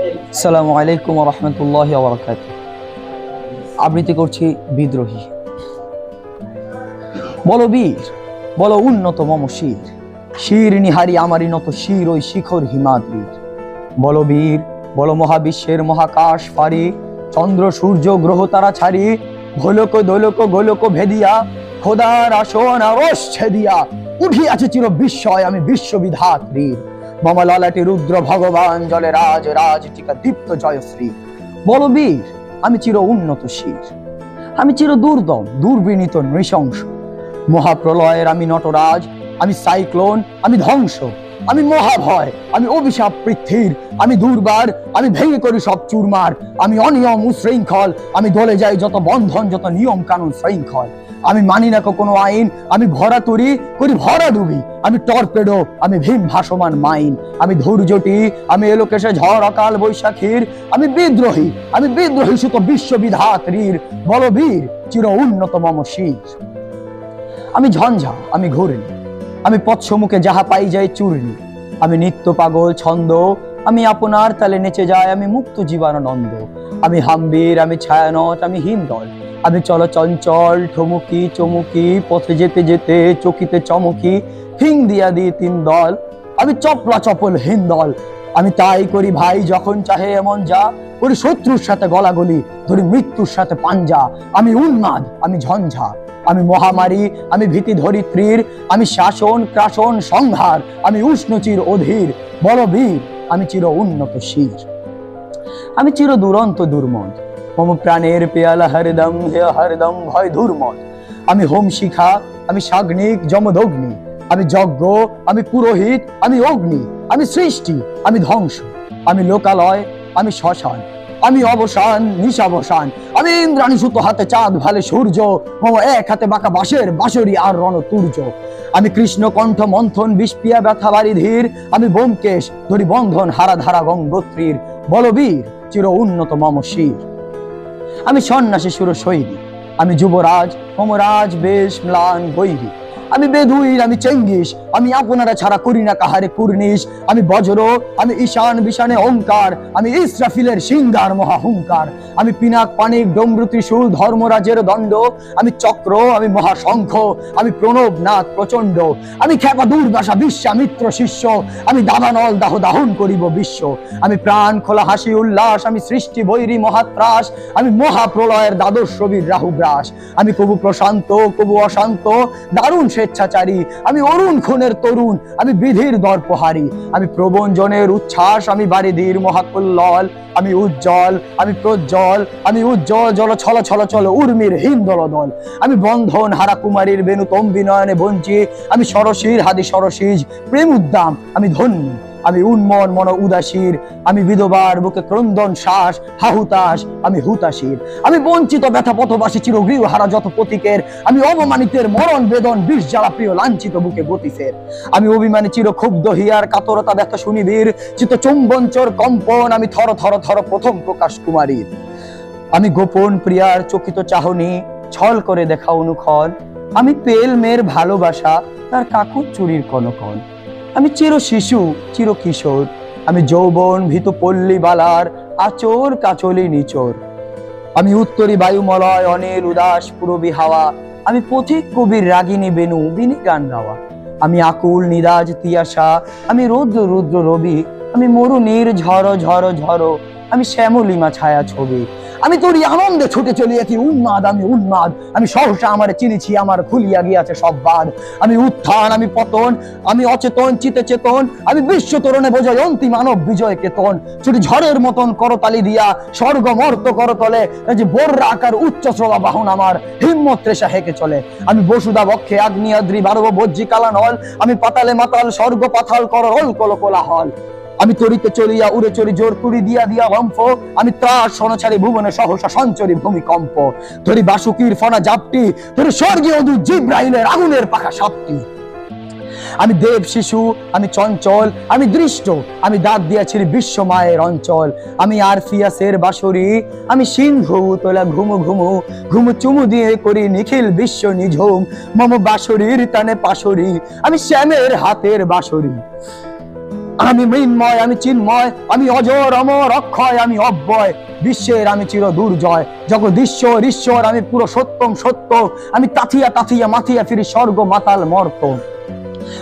আসসালামু আলাইকুম ওয়া রাহমাতুল্লাহি ওয়া বারাকাতুহু। আবৃত্তি করছি বিদ্রোহী। বলো বীর, বলো উন্নত মম শির, শির নিহারি আমারই নত শির ওই শিখর হিমাদ্রির। বলো বীর, বলো মহাবিশ্বের মহাকাশ ফারি, চন্দ্র সূর্য গ্রহ তারা ছাড়ি, ভোলক দোলক গোলক ভেদিয়া, খোদার আসন আরশ ছেদিয়া, উঠিয়াছে চির বিস্ময় আমি বিশ্ববিধাত্রীর। মম ললাটে রুদ্র ভগবান জলে রাজ রাজ টিকা দীপ্ত জয়শ্রী। বলো বীর, আমি চির উন্নত শির, আমি চির দুর্দম দুর্বিনীত নৃশংস, মহাপ্রলয়ের আমি নটরাজ, আমি সাইক্লোন, আমি ধ্বংস, আমি মহাভয়, আমি অভিশাপ পৃথ্বীর, আমি দুর্বার, আমি ভেঙে করি সব চুরমার, আমি অনিয়ম উশৃঙ্খল, আমি দলে যাই যত বন্ধন যত নিয়ম কানুন শৃঙ্খল। আমি মানি না কোনো আইন, আমি ভরা তরি করি ভরা ডুবি, আমি টর্পেডো, আমি ভীম ভাসমান মাইন, আমি ধৈর্যটি, আমি এলোকেশে ঝড় অকাল বৈশাখীর, আমি বিদ্রোহী সুত বিশ্ববিধাত্রীর। বলো বীর, চির উন্নত মম শির। আমি ঝঞ্ঝা, আমি ঘূর্ণি, আমি পথসমুখে যাহা পাই যাই চূর্ণি, আমি নিত্য পাগল ছন্দ, আমি আপনার তালে নেচে যাই আমি মুক্ত জীবানন্দ। আমি হাম্বির, আমি ছায়ানট, আমি হিমদল, আমি চল চঞ্চল ঠমুকি চমুকি, পথে যেতে যেতে চকিতে চমকি, হিং দিয়া দিই তিন দল, আমি চপলা চপল হিন্দল। আমি তাই করি ভাই যখন চাহে এমন যা, করি শত্রুর সাথে গলাগলি, ধরি মৃত্যুর সাথে পাঞ্জা। আমি উন্মাদ, আমি ঝঞ্ঝা, আমি মহামারী, আমি ভীতি ধরিত্রীর, আমি শাসন ক্রাসন সংহার, আমি উষ্ণচির অধীর। বল বীর, আমি চির উন্নত শির, আমি চির দুরন্ত দুর্মদ, মম প্রাণের পেয়ালা হরদম হে হরদম ভয় দুর্মদ। আমি হোম শিখা, আমি সাগ্নিক যমদগ্নি, আমি যজ্ঞ, আমি পুরোহিত, আমি অগ্নি, আমি সৃষ্টি, আমি ধ্বংস, আমি লোকালয়, আমি শ্মশান, আমি অবসান নিশাবসান, আমি ইন্দ্রাণী সুতো হাতে চাঁদ ভালে সূর্য, মম এক হাতে বাঁকা বাঁশের বাঁশরি আর রণতুর্য। আমি কৃষ্ণ কণ্ঠ মন্থন বিষপিয়া ব্যথা বাড়ি ধীর, আমি ব্যোমকেশ ধরি বন্ধন হারা ধারা গঙ্গোত্রীর। বলবীর, চির উন্নত মম শির। আমি সন্ন্যাসী সুর শৈরী, আমি যুবরাজ, মম রাজ বেশ ম্লান বৈরী, আমি বেদুইন, আমি চেঙ্গিস, আমি আপনারা ছাড়া করি না কাহারে কুর্নিশ। আমি বজ্র, আমি ঈশান বিশানে ওঙ্কার, আমি ইসরাফিলের সিংহার মহাহুঙ্কার, আমি পিনাক পানিক ডমরু ত্রিশূল ধর্মরাজের দণ্ড, আমি চক্র, আমি মহাশঙ্খ, আমি প্রণব নাথ প্রচণ্ড, আমি খ্যাপা দুর্বাসা বিশ্বামিত্র শিষ্য, আমি দাবানল দাহ দাহন করিব বিশ্ব। আমি প্রাণ খোলা হাসি উল্লাস, আমি সৃষ্টি বৈরী মহাত্রাস, আমি মহাপ্রলয়ের দ্বাদশ রবির রাহুগ্রাস। আমি কবু প্রশান্ত কবু অশান্ত দারুণ স্বেচ্ছাচারী, আমি অরুণ খুনের তরুণ, আমি বিধির দর্পহারী, আমি প্রবঞ্জনের উচ্ছ্বাস, আমি বারিধির মহাকুল্লল, আমি উজ্জ্বল, আমি প্রজ্জ্বল, আমি উজ্জ্বল জল ছল ছল চল উর্মির হিম দলদল। আমি বন্ধন হারা কুমারীর বেনুতম বিনয়নে বঞ্চি, আমি সরসীর হাদি সরসীজ প্রেম উদ্দাম, আমি ধন্যী, আমি উন্মন মন উদাসীর, আমি বিধবার বুকে ক্রন্দন শ্বাস হাহুতাস, আমি হুতাশীর, আমি বঞ্চিত ব্যথা পথবাসী চির গৃহ হারা যত পথিকের, আমি অবমানিতের মরণ বেদন বিষ জ্বালা প্রিয় লাঞ্ছিত বুকে গতিফের। আমি অভিমানী চির ক্ষুব্ধ হিয়ার কাতরতা ব্যথা শুনিবীর, চিত চুম্বনচর কম্পন, আমি থর থর থর প্রথম প্রকাশ কুমারীর। আমি গোপন প্রিয়ার চকিত চাহনি ছল করে দেখা অনুক্ষণ, আমি পেল মেয়ের ভালোবাসা তার কাকুর চুরির কনকন। আমি চির শিশু চির কিশোর, আমি যৌবন ভীত পল্লী বালার আচর কাচলি নিচর। আমি উত্তরী বায়ুমলয় অনিল উদাস পুরবী হাওয়া, আমি পথিক কবির রাগিনী বেনু বিনি গান গাওয়া। আমি আকুল নিদাজ তিয়াসা, আমি রৌদ্র রুদ্র রবি, আমি মরুনীর ঝড় ঝড় ঝড়, আমি শ্যামলিমা ছায়া ছবি। আমি তোরই আনন্দে ছুটে চলিয়াছি উন্মাদ, আমি উন্মাদ, আমি সহসা আমার চিনিছি আমার খুলিয়া গিয়াছে সব বাদ। আমি উত্থান, আমি পতন, আমি অচেতন চিতে চেতন, আমি বিশ্ব তরণে বোঝাই অন্তিম মানব বিজয় কেতন। ছুটি ঝড়ের মতন করতালি দিয়া স্বর্গ মর্ত করতলে, যে বর্রা আকার উচ্চ শ্রবা বাহন আমার হিম্মত রেশা হেঁকে চলে। আমি বসুদা বক্ষে আগ্নেয়াদ্রি বারব বজ্জি কালানল, আমি পাতালে মাতাল স্বর্গ পাতাল কর রল কল কোলাহল। আমি তরিতে চলিয়া উড়ে চড়ি জোর তুড়ি দিয়া দিয়া বম্ফ, আমি ত্রাস সনচারী ভুবনে সহসা সঞ্চরী ভূমিকম্প। ধরি বাসুকির ফনা জাপটি, ধরি স্বর্গীয় দূত জিব্রাইলের আগুনের পাখা সাপটি। আমি দেব শিশু, আমি চঞ্চল, আমি দৃষ্ট, আমি দাঁত দিয়াছি বিশ্ব মায়ের অঞ্চল। আমি আরফিয়াসের বাঁশরি, আমি সিন্ধু তোলা ঘুমু ঘুমু, ঘুমু চুমু দিয়ে করি নিখিল বিশ্ব নিঝুম। মম বাঁশরির টানে পাশরি, আমি শ্যামের হাতের বাঁশরি। আমি মৃন্ময়, আমি চিন্ময়, আমি অজর অমর অক্ষয়, আমি অব্যয়, বিশ্বের আমি চির দুর্জয়, জগদীশ্বর ঈশ্বর, আমি পুরো সত্যম সত্য, আমি তাথিয়া তাথিয়া মাথিয়া ফিরি স্বর্গ মাতাল মর্ত।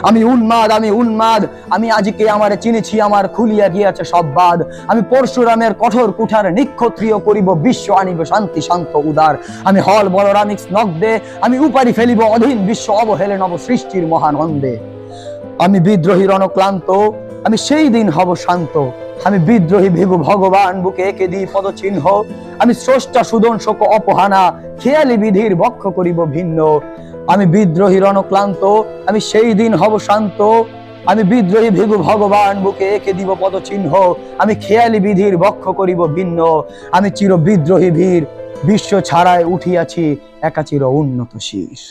আমি উন্মাদ, আমি উন্মাদ, আমি আজকে আমারে চিনেছি, আমার খুলিয়া গিয়াছে সব বাদ। আমি পরশুরামের কঠোর কুঠার নিক্ষত্রিয় করিব, বিশ্ব আনিব শান্তি শান্ত উদার। আমি হল বলরামিক স্নগ্ধে, আমি উপারি ফেলিব অধীন বিশ্ব অবহেলে নব সৃষ্টির মহানন্দে। আমি বিদ্রোহী রণক্লান্ত, আমি সেই দিন হব শান্ত। আমি বিদ্রোহী ভিভু ভগবান, বুকে এঁকে দিই পদচিহ্ন। আমি স্রষ্টা সুদর্শক অপহানা, খেয়ালি বিধির বক্ষ করিব ভিন্ন। আমি বিদ্রোহী রণক্লান্ত, আমি সেই দিন হব শান্ত। আমি বিদ্রোহী ভিভু ভগবান, বুকে এঁকে দিব পদচিহ্ন। আমি খেয়ালি বিধির বক্ষ করিব ভিন্ন। আমি চির বিদ্রোহী বীর, বিশ্ব ছাড়ায় উঠিয়াছি একা চির উন্নত শীষ।